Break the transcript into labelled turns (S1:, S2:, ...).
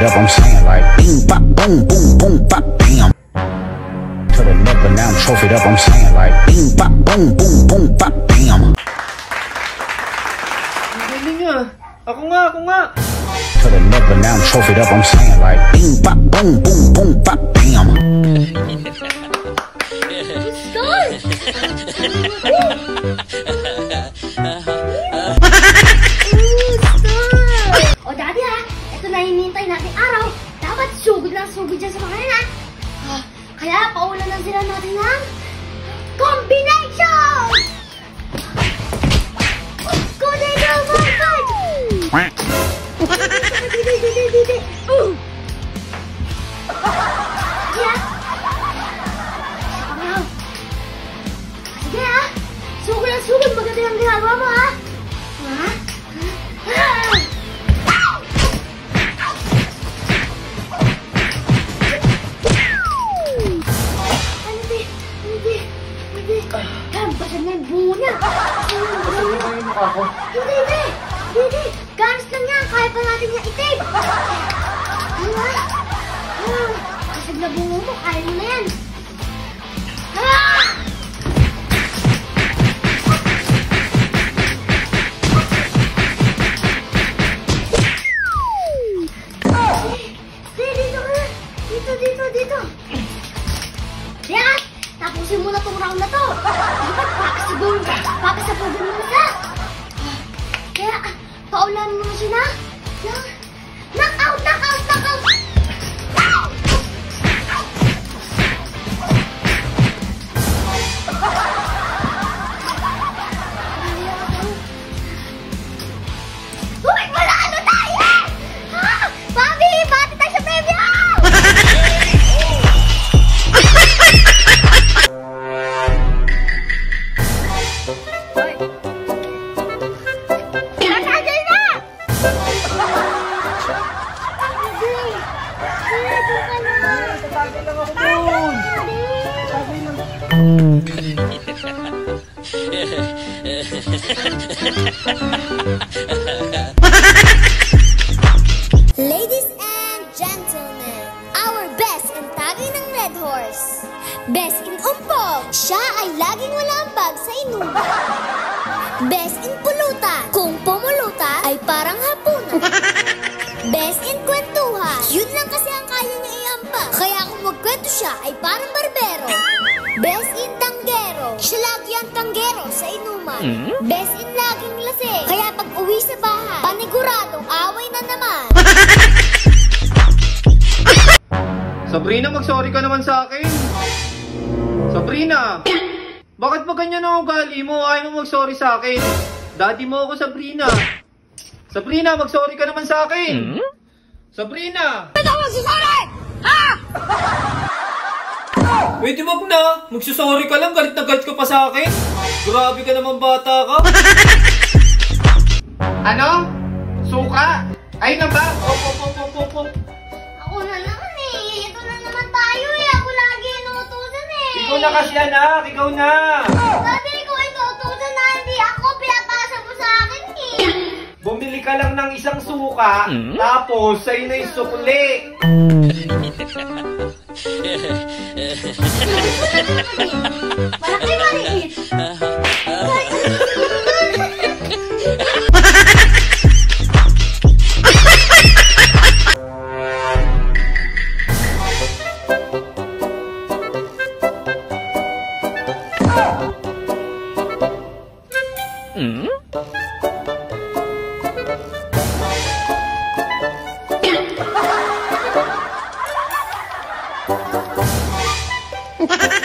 S1: up, I'm saying like bing, bop, boom, boom, boom, bop, bam. To the neck, but now I'm trophied up, I'm saying like bing, bop, boom, boom, boom, bop, bam.
S2: Galing nga. Ako nga.
S1: To the neck, but now I'm trophied up, I'm saying like bing, bop, boom, boom, boom, bop, bam.
S3: O daddy ha, ito na hinihintay natin araw. Dapat sugod na sugod dyan sa mga yan ha. Kaya paulan lang sila natin ng combination! Combination! Didi! Yeah! Sige ha! Sugod na sugod! Maganda yung ginagawa mo ha! Basan na yung bungo niya. Hindi. Ganos lang yan. Kaya pa natin niya itim. Basag na bungo mo. Kaya mo na yan. Dito. Diyan! Tapusin mo na itong round na to. Dapat papasabugin mo na siya. Kaya, paulan mo na siya na. Knock out! Uy, wala ano tayo! Bobby, bati tayo sa premyo! Ladies and gentlemen, our best in tagay ng Red Horse. Best in umpog, siya ay laging wala ang bag sa inuman. Best in pulutan, kung pumulutan ay parang hapunan. Best in kwentuhan, yun lang kasi ang kaya niya iambag. Kaya kung magkwento siya ay parang barbero. Best in tanggero, siya lagi ang tanggero sa inuman. Best in laging lasing, kaya pag uwi sa bahay, paniguradong away na naman.
S2: Sabrina, mag-sorry ka naman sa akin. Sabrina! Bakit ba ganyan ang ugali mo? Ayaw mo mag-sorry sa akin. Daddy mo ako, Sabrina. Sabrina, mag-sorry ka naman sa akin. Sabrina!
S3: Ano magsasorry? Ha?
S2: Pwede wag na. Magsusorry ka lang. Galit na galit ka pa sa akin. Grabe ka naman, bata ka. Ano? Suka? Ay na ba? Opo.
S3: Ako na naman eh. Ito na naman tayo eh. Ako lagi inuutusan eh.
S2: Ikaw na kasi anak. Ikaw na.
S3: Sabi ko inuutusan na hindi ako. Pinapasa mo sa akin eh.
S2: Bumili ka lang ng isang suka. Tapos sa'yo na yung sukli.
S3: Malaki maliit. Ha ha ha!